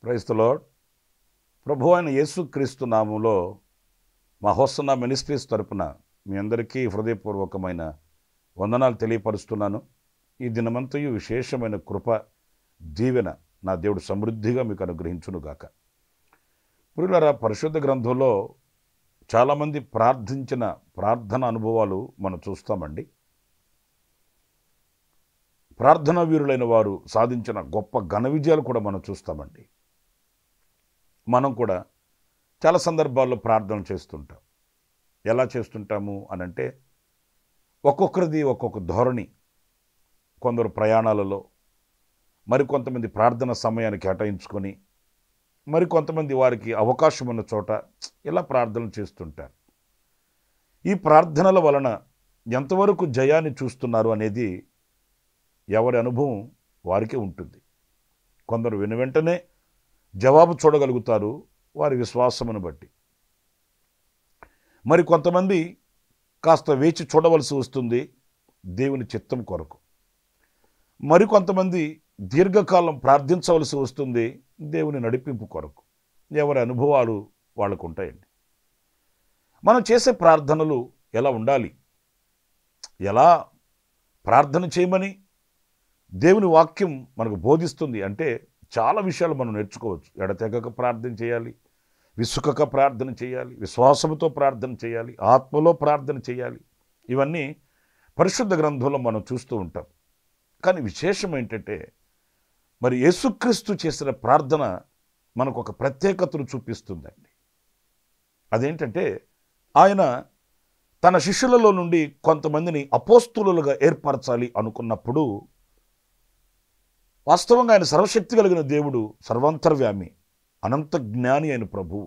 Praise the lord. ప్రభు అయిన యేసుక్రీస్తు నామంలో మా హోసన్నా మినిస్ట్రీస్ తరపున మీ అందరికీ హృదయపూర్వకమైన వందనాలు తెలియపరుస్తున్నాను. ఈ దినమంతయు విశేషమైన కృప దీవెన నా దేవుడు సమృద్ధిగా మీకు అనుగ్రహించునుగాక. ప్రియులారా, పరిశుద్ధ గ్రంథంలో చాలామంది ప్రార్థించిన ప్రార్థన అనుభవాలు మనం చూస్తామండి. ప్రార్థనా వీరులైన వారు సాధించిన గొప్ప ఘన విజయాలు కూడా మనం చూస్తామండి. మనం కూడా చాలా సందర్భాల్లో ప్రార్థన చేస్తుంటాం. ఎలా చేస్తుంటాము అనంటే, ఒక్కొక్కరిది ఒక్కొక్క ధోరణి. కొందరు ప్రయాణాలలో, మరికొంతమంది ప్రార్థన సమయాన్ని కేటాయించుకొని, మరికొంతమంది వారికి అవకాశం ఉన్న చోట ఇలా ప్రార్థనలు చేస్తుంటారు. ఈ ప్రార్థనల వలన ఎంతవరకు జయాన్ని చూస్తున్నారు అనేది ఎవరి అనుభవం వారికే ఉంటుంది. కొందరు వెనువెంటనే జవాబు చూడగలుగుతారు వారి విశ్వాసమును బట్టి. మరి కొంతమంది కాస్త వేచి చూడవలసి వస్తుంది దేవుని చిత్తం కొరకు. మరికొంతమంది దీర్ఘకాలం ప్రార్థించవలసి వస్తుంది దేవుని నడిపింపు కొరకు. ఎవరి అనుభవాలు వాళ్ళకు ఉంటాయండి. మనం చేసే ప్రార్థనలు ఎలా ఉండాలి, ఎలా ప్రార్థన చేయమని దేవుని వాక్యం మనకు బోధిస్తుంది అంటే చాలా విషయాలు మనం నేర్చుకోవచ్చు. ఎడతెగక ప్రార్థన చేయాలి, విసుకక ప్రార్థన చేయాలి, విశ్వాసంతో ప్రార్థన చేయాలి, ఆత్మలో ప్రార్థన చేయాలి. ఇవన్నీ పరిశుద్ధ గ్రంథంలో మనం చూస్తూ ఉంటాం. కానీ విశేషం ఏంటంటే, మరి యేసుక్రీస్తు చేసిన ప్రార్థన మనకు ఒక ప్రత్యేకతను చూపిస్తుందండి. అదేంటంటే, ఆయన తన శిష్యులలో నుండి కొంతమందిని అపోస్తులులుగా ఏర్పరచాలి అనుకున్నప్పుడు, వాస్తవంగా ఆయన సర్వశక్తి కలిగిన దేవుడు, సర్వాంతర్వ్యామి, అనంత జ్ఞాని అయిన ప్రభువు.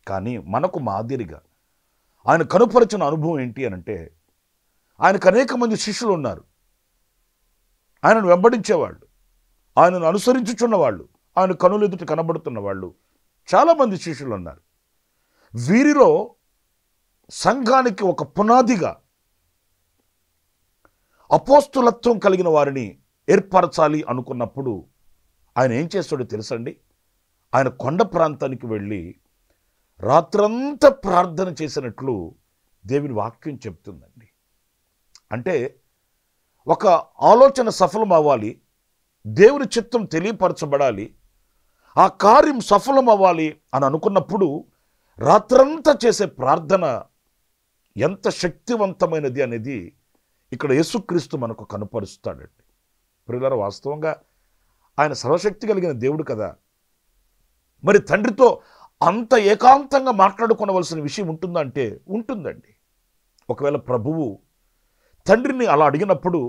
కానీ మనకు మాదిరిగా ఆయన కనుపరిచిన అనుభవం ఏంటి అనంటే, ఆయనకు అనేక మంది శిష్యులు ఉన్నారు. ఆయనను వెంబడించేవాళ్ళు, ఆయనను అనుసరించుచున్నవాళ్ళు, ఆయన కనులు ఎదుట కనబడుతున్న వాళ్ళు చాలామంది శిష్యులు ఉన్నారు. వీరిలో సంఘానికి ఒక పునాదిగా అపోస్తులత్వం కలిగిన వారిని ఏర్పరచాలి అనుకున్నప్పుడు ఆయన ఏం చేస్తాడో తెలుసండి? ఆయన కొండ ప్రాంతానికి వెళ్ళి రాత్రంతా ప్రార్థన చేసినట్లు దేవుని వాక్యం చెప్తుందండి. అంటే ఒక ఆలోచన సఫలం అవ్వాలి, దేవుని చిత్తం తెలియపరచబడాలి, ఆ కార్యం సఫలం అవ్వాలి అని అనుకున్నప్పుడు రాత్రంతా చేసే ప్రార్థన ఎంత శక్తివంతమైనది అనేది ఇక్కడ యేసుక్రీస్తు మనకు కనపరుస్తాడండి. ప్రియులారా, వాస్తవంగా ఆయన సర్వశక్తి కలిగిన దేవుడు కదా. మరి తండ్రితో అంత ఏకాంతంగా మాట్లాడుకోవలసిన విషయం ఉంటుందా అంటే ఉంటుందండి. ఒకవేళ ప్రభువు తండ్రిని అలా అడిగినప్పుడు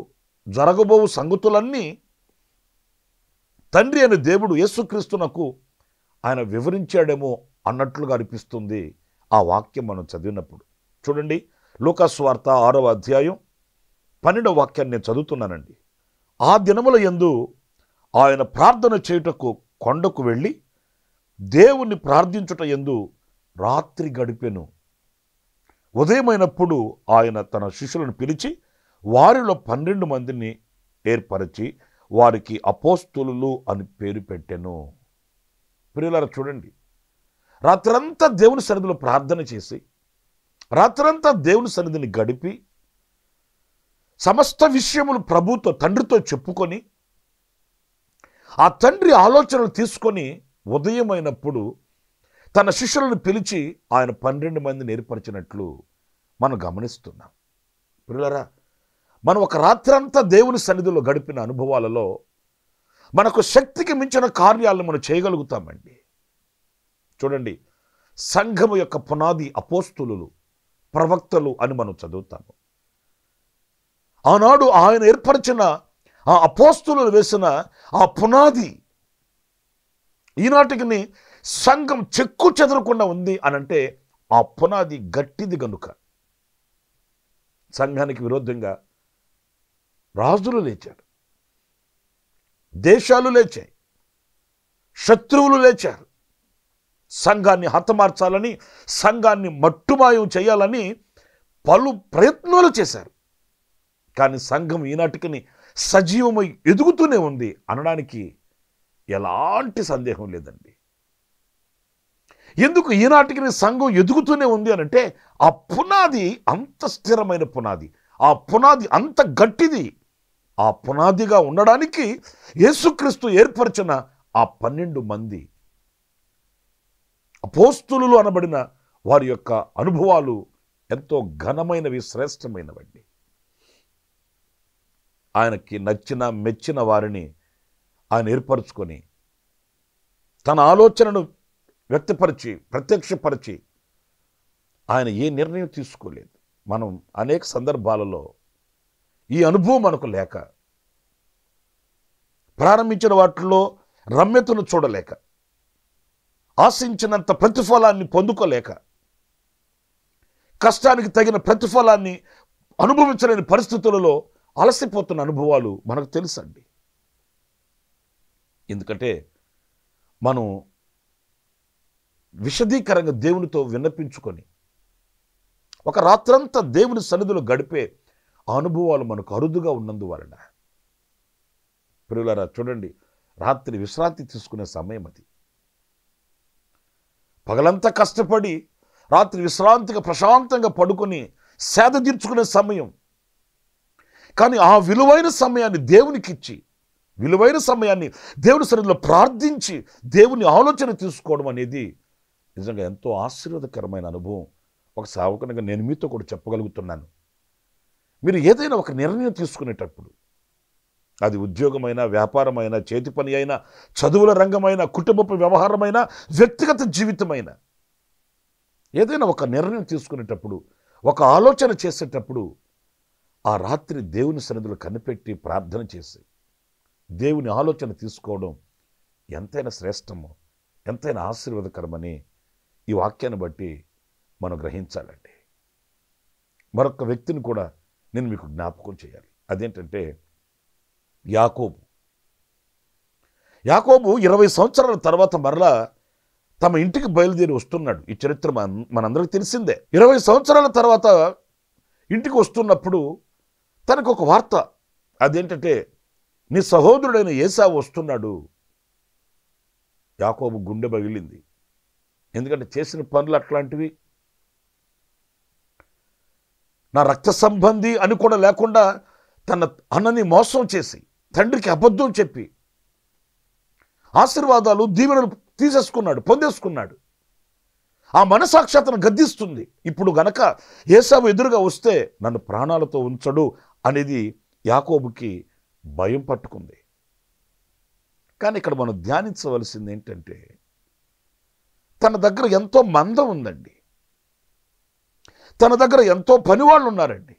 జరగబోవు సంగతులన్నీ తండ్రి అనే దేవుడు యేసుక్రీస్తునకు ఆయన వివరించాడేమో అన్నట్లుగా అనిపిస్తుంది ఆ వాక్యం మనం చదివినప్పుడు. చూడండి, లూకా సువార్త 6వ అధ్యాయం 12వ వాక్యాన్ని నేను చదువుతున్నానండి. ఆ దినముల యందు ఆయన ప్రార్థన చేయుటకు కొండకు వెళ్ళి దేవుణ్ణి ప్రార్థించుట యందు రాత్రి గడిపెను. ఉదయమైనప్పుడు ఆయన తన శిష్యులను పిలిచి వారిలో 12 మందిని ఏర్పరిచి వారికి అపోస్తులు అని పేరు పెట్టెను. ప్రియులారా, చూడండి, రాత్రంతా దేవుని సన్నిధిలో ప్రార్థన చేసి రాత్రంతా దేవుని సన్నిధిని గడిపి సమస్త విషయములు ప్రభుతో తండ్రితో చెప్పుకొని ఆ తండ్రి ఆలోచనలు తీసుకొని ఉదయమైనప్పుడు తన శిష్యులను పిలిచి ఆయన 12 మందిని ఏర్పరిచినట్లు మనం గమనిస్తున్నాం. ప్రియులారా, మనం ఒక రాత్రంతా దేవుని సన్నిధిలో గడిపిన అనుభవాలలో మనకు శక్తికి మించిన కార్యాలను మనం చేయగలుగుతామండి. చూడండి, సంఘము యొక్క పునాది అపోస్తులు, ప్రవక్తలు అని మనం చదువుతాము. ఆనాడు ఆయన ఏర్పరిచిన ఆ అపోస్తులు వేసిన ఆ పునాది ఈనాటికి సంఘం చెక్కు చెదరకుండా ఉంది అనంటే ఆ పునాది గట్టిది గనుక. సంఘానికి విరోధంగా రాజులు లేచారు, దేశాలు లేచాయి, శత్రువులు లేచారు. సంఘాన్ని హతమార్చాలని, సంఘాన్ని మట్టుమాయం చేయాలని పలు ప్రయత్నాలు చేశారు. కానీ సంఘం ఈనాటికి సజీవమై ఎదుగుతూనే ఉంది అనడానికి ఎలాంటి సందేహం లేదండి. ఎందుకు ఈనాటికి సంఘం ఎదుగుతూనే ఉంది అనంటే ఆ పునాది అంత స్థిరమైన పునాది, ఆ పునాది అంత గట్టిది. ఆ పునాదిగా ఉండడానికి యేసుక్రీస్తు ఏర్పరిచిన ఆ 12 మంది అపోస్తులు అనబడిన వారి యొక్క అనుభవాలు ఎంతో ఘనమైనవి, శ్రేష్టమైనవండి. ఆయనకి నచ్చిన మెచ్చిన వారిని ఆయన ఏర్పరచుకొని తన ఆలోచనను వ్యక్తపరిచి ప్రత్యక్షపరిచి ఆయన ఏ నిర్ణయం తీసుకోలేదు. మనం అనేక సందర్భాలలో ఈ అనుభవం మనకు లేక, ప్రారంభించిన వాటిలో రమ్యతను చూడలేక, ఆశించినంత ప్రతిఫలాన్ని పొందుకోలేక, కష్టానికి తగిన ప్రతిఫలాన్ని అనుభవించలేని పరిస్థితులలో అలసిపోతున్న అనుభవాలు మనకు తెలుసండి. ఎందుకంటే మనం విశదీకరంగా దేవునితో విన్నపించుకొని ఒక రాత్రంతా దేవుని సన్నిధిలో గడిపే అనుభవాలు మనకు అరుదుగా ఉన్నందువలన ప్రియులారా చూడండి, రాత్రి విశ్రాంతి తీసుకునే సమయం అది. పగలంతా కష్టపడి రాత్రి విశ్రాంతిగా ప్రశాంతంగా పడుకొని సేద తీర్చుకునే సమయం. కానీ ఆ విలువైన సమయాన్ని దేవునికి ఇచ్చి, విలువైన సమయాన్ని దేవుని సన్నిధిలో ప్రార్థించి దేవుని ఆలోచన తీసుకోవడం అనేది నిజంగా ఎంతో ఆశీర్వాదకరమైన అనుభవం. ఒక సేవకునిగా నేను మీతో కూడా చెప్పగలుగుతున్నాను. మీరు ఏదైనా ఒక నిర్ణయం తీసుకునేటప్పుడు, అది ఉద్యోగమైనా, వ్యాపారమైనా, చేతి పని అయినా, చదువుల రంగమైనా, కుటుంబపు వ్యవహారమైనా, వ్యక్తిగత జీవితమైనా, ఏదైనా ఒక నిర్ణయం తీసుకునేటప్పుడు, ఒక ఆలోచన చేసేటప్పుడు ఆ రాత్రి దేవుని సన్నిధిలో కనిపెట్టి ప్రార్థన చేసి దేవుని ఆలోచన తీసుకోవడం ఎంతైనా శ్రేష్టమో, ఎంతైనా ఆశీర్వాదకరమని ఈ వాక్యాన్ని బట్టి మనం గ్రహించాలండి. మరొక వ్యక్తిని కూడా నేను మీకు జ్ఞాపకం చేయాలి. అదేంటంటే యాకోబు. 20 సంవత్సరాల తర్వాత మరలా తమ ఇంటికి బయలుదేరి వస్తున్నాడు. ఈ చరిత్ర మనందరికీ తెలిసిందే. 20 సంవత్సరాల తర్వాత ఇంటికి వస్తున్నప్పుడు తనకు ఒక వార్త. అదేంటంటే నీ సహోదరుడైన ఏసావు వస్తున్నాడు. యాకోబు గుండె పగిలింది. ఎందుకంటే చేసిన పనులు అట్లాంటివి. నా రక్త సంబంధి అని కూడా లేకుండా తన అన్నని మోసం చేసి, తండ్రికి అబద్ధం చెప్పి ఆశీర్వాదాలు దీవెనలు తీసేసుకున్నాడు, పొందేసుకున్నాడు. ఆ మనసాక్షాతను గద్దిస్తుంది. ఇప్పుడు గనక ఏసావు ఎదురుగా వస్తే నన్ను ప్రాణాలతో ఉంచడు అనేది యాకోబుకి భయం పట్టుకుంది. కానీ ఇక్కడ మనం ధ్యానించవలసింది ఏంటంటే తన దగ్గర ఎంతో మందం ఉందండి, తన దగ్గర ఎంతో పనివాళ్ళు ఉన్నారండి,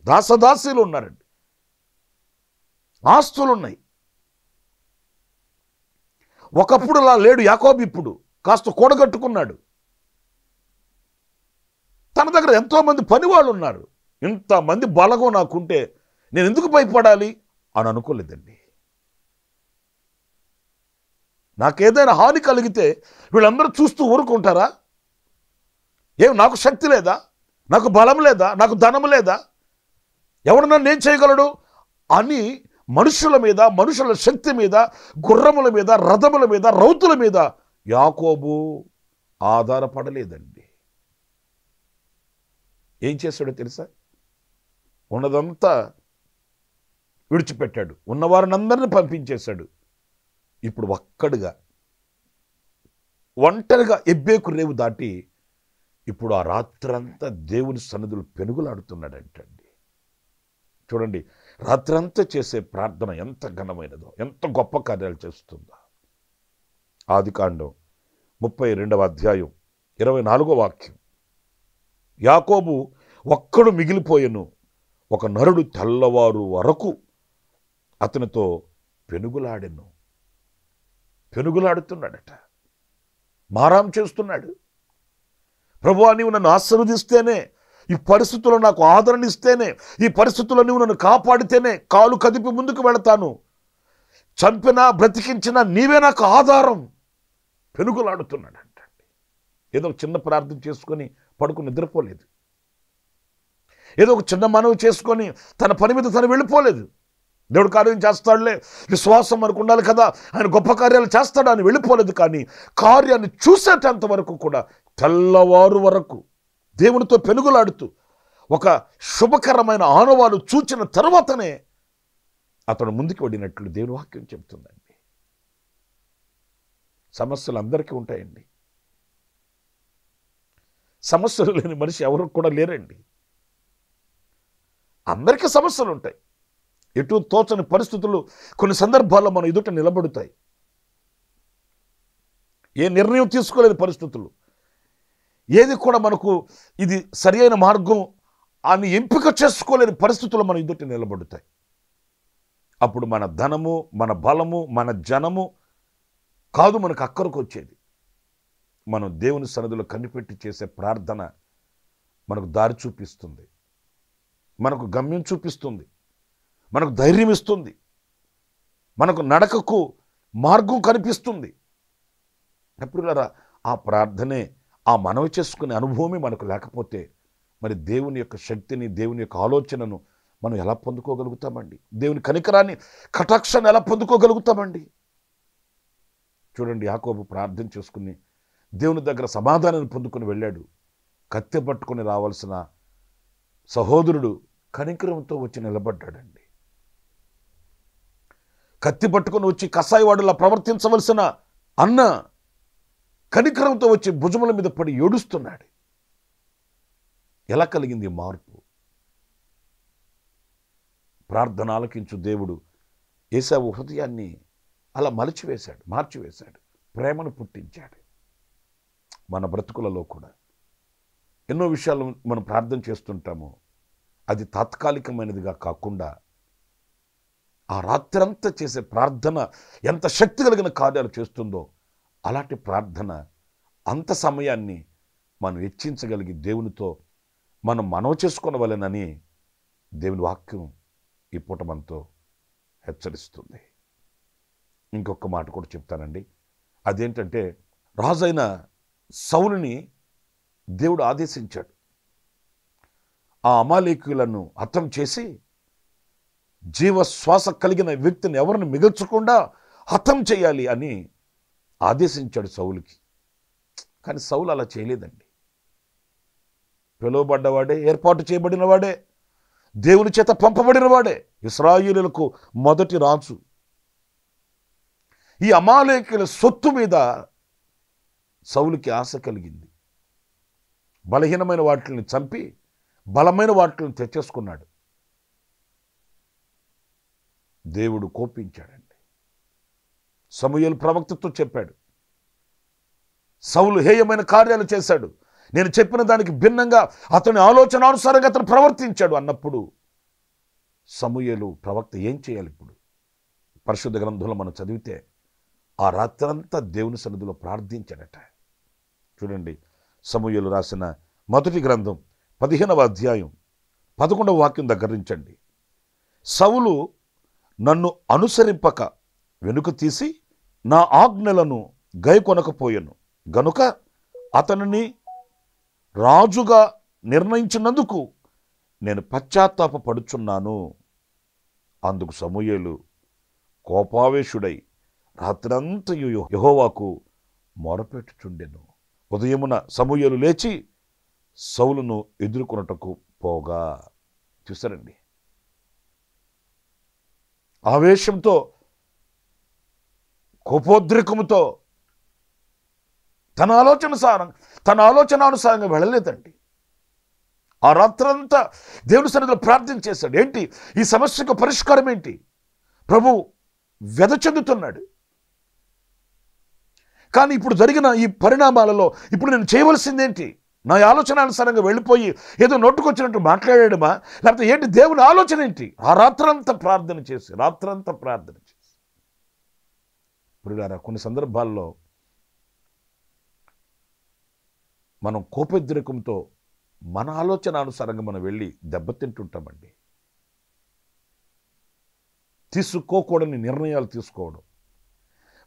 దాసదాసీలు ఉన్నారండి, ఆస్తులున్నాయి. ఒకప్పుడు అలా లేడు యాకోబు. ఇప్పుడు కాస్త కూడగట్టుకున్నాడు. తన దగ్గర ఎంతోమంది పనివాళ్ళు ఉన్నారు. ఇంతమంది బలగం నాకుంటే నేను ఎందుకు భయపడాలి అని అనుకోలేదండి. నాకేదైనా హాని కలిగితే వీళ్ళందరూ చూస్తూ ఊరుకుంటారా? ఏం నాకు శక్తి లేదా? నాకు బలం లేదా? నాకు ధనం లేదా? ఎవడు నన్ను ఏం చేయగలడు అని మనుషుల మీద, మనుషుల శక్తి మీద, గుర్రముల మీద, రథముల మీద, రౌతుల మీద యాకోబు ఆధారపడలేదండి. ఏం చేశాడో తెలుసా? ఉన్నదంతా విడిచిపెట్టాడు, ఉన్నవారినందరినీ పంపించేశాడు. ఇప్పుడు ఒంటరిగా ఎబ్బేకు రేవు దాటి ఇప్పుడు ఆ రాత్రంతా దేవుని సన్నిధులు పెనుగులాడుతున్నాడంటండి. చూడండి, రాత్రంతా చేసే ప్రార్థన ఎంత ఘనమైనదో, ఎంత గొప్ప కార్యాలు చేస్తుందో. ఆదికాండం 32వ అధ్యాయం 24వ వాక్యం. యాకోబు ఒక్కడు మిగిలిపోయెను, ఒక నరుడు తెల్లవారు వరకు అతనితో పెనుగులాడెను. పెనుగులాడుతున్నాడట, మారాం చేస్తున్నాడు. ప్రభువా, నీవు నన్ను ఆశీర్వదిస్తేనే, ఈ పరిస్థితుల్లో నాకు ఆదరణ ఇస్తేనే, ఈ పరిస్థితుల్లో నీవు నన్ను కాపాడితేనే కాలు కదిపి ముందుకు వెళతాను. చంపినా బ్రతికించినా నీవే నాకు ఆధారం. పెనుగులాడుతున్నాడంట. ఏదో ఒక చిన్న ప్రార్థన చేసుకొని పడుకుని నిద్రపోలేదు. ఏదో ఒక చిన్న మనవి చేసుకొని తన పని మీద తను వెళ్ళిపోలేదు. దేవుడు కార్యం చేస్తాడులే, విశ్వాసం మనకు ఉండాలి కదా, ఆయన గొప్ప కార్యాలు చేస్తాడు అని వెళ్ళిపోలేదు. కానీ కార్యాన్ని చూసేటంత వరకు కూడా తెల్లవారు వరకు దేవునితో పెనుగులాడుతూ ఒక శుభకరమైన ఆనవాలు చూచిన తర్వాతనే అతడు ముందుకు వెళ్ళినట్లు దేవుని వాక్యం చెబుతుందండి. సమస్యలు అందరికీ ఉంటాయండి. సమస్యలు లేని మనిషి ఎవరు కూడా లేరండి. అందరికీ సమస్యలు ఉంటాయి. ఎటు తోచని పరిస్థితులు కొన్ని సందర్భాల్లో మన ఎదుట నిలబడతాయి. ఏ నిర్ణయం తీసుకోలేని పరిస్థితులు, ఏది కూడా మనకు ఇది సరి అయిన మార్గం అని ఎంపిక చేసుకోలేని పరిస్థితులు మన ఎదుట నిలబడతాయి. అప్పుడు మన ధనము, మన బలము, మన జనము కాదు మనకు అక్కరకు వచ్చేది. మనం దేవుని సన్నిధిలో కనిపెట్టి చేసే ప్రార్థన మనకు దారి చూపిస్తుంది, మనకు గమ్యం చూపిస్తుంది, మనకు ధైర్యం ఇస్తుంది, మనకు నడకకు మార్గం కనిపిస్తుంది. ఎప్పుడులారా ఆ ప్రార్థనే, ఆ మనవి చేసుకునే అనుభవమే మనకు లేకపోతే మరి దేవుని యొక్క శక్తిని, దేవుని యొక్క ఆలోచనను మనం ఎలా పొందుకోగలుగుతామండి? దేవుని కనికరాన్ని, కటాక్షాన్ని ఎలా పొందుకోగలుగుతామండి? చూడండి, యాకోబు ప్రార్థన చేసుకుని దేవుని దగ్గర సమాధానాన్ని పొందుకొని వెళ్ళాడు. కత్తె పట్టుకొని రావాల్సిన సహోదరుడు కనికరంతో వచ్చి నిలబడ్డాడండి. కత్తి పట్టుకొని వచ్చి కసాయివాడులా ప్రవర్తించవలసిన అన్న కనికరంతో వచ్చి భుజముల మీద పడి ఏడుస్తున్నాడు. ఎలా కలిగింది మార్పు? ప్రార్థన ఆలకించు దేవుడు ఏశావు హృదయాన్ని అలా మార్చివేశాడు, ప్రేమను పుట్టించాడు. మన బ్రతుకులలో కూడా ఎన్నో విషయాలు మనం ప్రార్థన చేస్తుంటాము. అది తాత్కాలికమైనదిగా కాకుండా ఆ రాత్రంతా చేసే ప్రార్థన ఎంత శక్తి కలిగిన కార్యాలు చేస్తుందో అలాంటి ప్రార్థన అంత సమయాన్ని మనం వెచ్చించగలిగి దేవునితో మనం మనవి చేసుకోవలెనని దేవుని వాక్యం ఈ పూట మనతో హెచ్చరిస్తుంది. ఇంకొక మాట కూడా చెప్తానండి. అదేంటంటే, రాజైన సౌలుని దేవుడు ఆదేశించాడు. ఆ అమాలేకీయులను హతం చేసి జీవశ్వాస కలిగిన వ్యక్తిని ఎవరిని మిగల్చకుండా హతం చేయాలి అని ఆదేశించాడు సౌలుకి. కానీ సౌలు అలా చేయలేదండి. పిలువబడ్డవాడే, ఏర్పాటు చేయబడిన వాడే, దేవుని చేత పంపబడిన వాడే, ఇశ్రాయేలులకు మొదటి రాజు. ఈ అమాలేకీయుల సొత్తు మీద సౌలుకి ఆశ కలిగింది. బలహీనమైన వాటిని చంపి బలమైన వాటిని తెచ్చేసుకున్నాడు. దేవుడు కోపించాడండి. సమూయేలు ప్రవక్తతో చెప్పాడు, సౌలు హేయమైన కార్యాలు చేశాడు, నేను చెప్పిన దానికి భిన్నంగా అతని ఆలోచనానుసారంగా అతను ప్రవర్తించాడు అన్నప్పుడు సమూయేలు ప్రవక్త ఏం చేయాలి? ఇప్పుడు పరిశుద్ధ గ్రంథంలో మనం చదివితే ఆ రాత్రంతా దేవుని సన్నిధిలో ప్రార్థించాడట. చూడండి, సమూయేలు రాసిన మొదటి గ్రంథం 15వ అధ్యాయం 11వ వాక్యం దగ్గరించండి. సౌలు నన్ను అనుసరింపక వెనుక తీసి నా ఆజ్ఞలను గైకొనకపోయాను గనుక అతనిని రాజుగా నిర్ణయించినందుకు నేను పశ్చాత్తాపపడుచున్నాను. అందుకు సమూయేలు కోపావేశుడై రాత్రంతయు యెహోవాకు మొరపెట్టుచుండెను. ఉదయమున సమూయేలు లేచి సౌలును ఎదుర్కొనుటకు పోగా. చూసారండి, ఆవేశంతో, కోపోద్రేకముతో తన ఆలోచనానుసారంగా వెళ్ళలేదండి. ఆ రాత్రంతా దేవుని సన్నిధిలో ప్రార్థన చేశాడు. ఏంటి ఈ సమస్యకు పరిష్కారం ఏంటి? ప్రభు వ్యధ చెందుతున్నాడు. కానీ ఇప్పుడు జరిగిన ఈ పరిణామాలలో ఇప్పుడు నేను చేయవలసిందేంటి? నా ఆలోచనానుసారంగా వెళ్ళిపోయి ఏదో నోటుకొచ్చినట్టు మాట్లాడేయడమా, లేకపోతే ఏంటి దేవుని ఆలోచన ఏంటి? ఆ రాత్రంతా ప్రార్థన చేసి ప్రియులారా, కొన్ని సందర్భాల్లో మనం కోపోద్రేకంతో మన ఆలోచనానుసారంగా మనం వెళ్ళి దెబ్బతింటుంటామండి. తీసుకోకూడని నిర్ణయాలు తీసుకోవడం,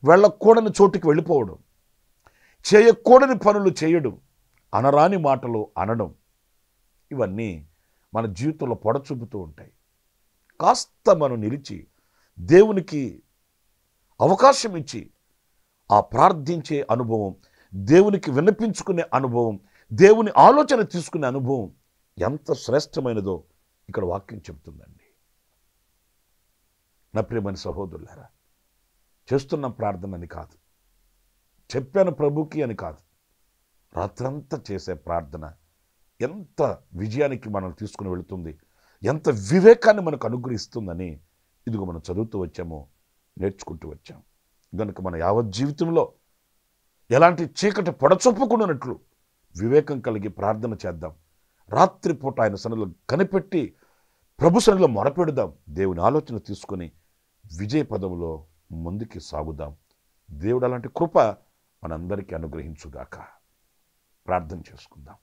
వెళ్ళకూడని చోటుకి వెళ్ళిపోవడం, చేయకూడని పనులు చేయడం, అనరాని మాటలు అనడం, ఇవన్నీ మన జీవితంలో పొడచూపుతూ ఉంటాయి. కాస్త మనం నిలిచి దేవునికి అవకాశం ఇచ్చి ఆ ప్రార్థించే అనుభవం, దేవునికి విన్నపించుకునే అనుభవం, దేవుని ఆలోచన తీసుకునే అనుభవం ఎంత శ్రేష్టమైనదో ఇక్కడ వాక్యం చెబుతుందండి. నా ప్రియమైన సహోదరులారా, చేస్తున్న ప్రార్థన అని కాదు, చెప్పాను ప్రభుకి అని కాదు, రాత్రంతా చేసే ప్రార్థన ఎంత విజయానికి మనం తీసుకుని వెళుతుంది, ఎంత వివేకాన్ని మనకు అనుగ్రహిస్తుందని ఇదిగో మనం చదువుతూ వచ్చామో, నేర్చుకుంటూ వచ్చాం. కనుక మన యావత్ జీవితంలో ఎలాంటి చీకటి పొడచొప్పుకున్నట్లు వివేకం కలిగి ప్రార్థన చేద్దాం. రాత్రిపూట ఆయన సన్నిధిలో కనిపెట్టి ప్రభు సన్నిధిలో మొరపెడదాం. దేవుని ఆలోచన తీసుకొని విజయ పదంలో ముందుకి సాగుదాం. దేవుడు అలాంటి కృప మనందరికీ అనుగ్రహించుగాక. ప్రార్థన చేసుకుందాం.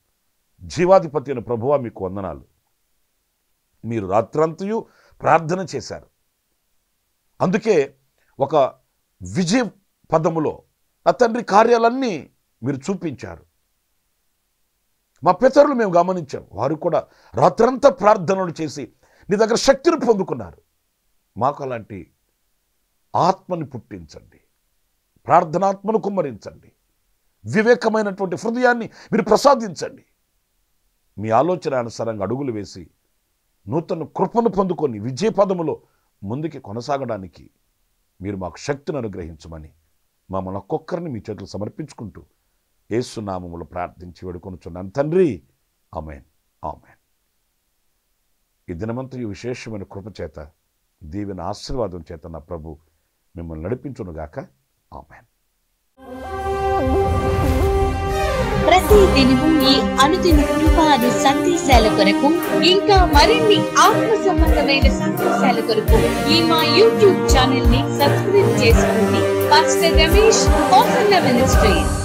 జీవాధిపతి అయిన ప్రభువా, మీకు వందనాలు. మీరు రాత్రంతయు ప్రార్థన చేశారు, అందుకే ఒక విజయ పదములో ఆ తండ్రి కార్యాలన్నీ మీరు చూపించారు. మా పితరులు మేము గమనించాం, వారు కూడా రాత్రంతా ప్రార్థనలు చేసి నీ దగ్గర శక్తిని పొందుకున్నారు. మాకు అలాంటి ఆత్మని పుట్టించండి, ప్రార్థనాత్మను కుమ్మరించండి, వివేకమైనటువంటి హృదయాన్ని మీరు ప్రసాదించండి. మీ ఆలోచన అనుసారంగా అడుగులు వేసి నూతన కృపను పొందుకొని విజయ పదములో ముందుకి కొనసాగడానికి మీరు మాకు శక్తిని అనుగ్రహించమని మమ్మల్ని ఒక్కొక్కరిని మీ చేతులు సమర్పించుకుంటూ యేసు నామములో ప్రార్థించి వేడుకొనుచున్నాను తండ్రి. ఆమేన్, ఆమేన్. ఈ దినమంతయు విశేషమైన కృప చేత, దీవెన ఆశీర్వాదం చేత నా ప్రభు మిమ్మల్ని నడిపించునుగాక. ఆమేన్. ప్రతి దినము ఈ అనుదిన కృపాను సందేశాల కొరకు, ఇంకా మరిన్ని ఆత్మ సంబంధమైన సందేశాల కొరకు ఈ మా యూట్యూబ్ ఛానల్ ని సబ్స్క్రైబ్ చేసుకోండి. Pastor Ramesh ministries.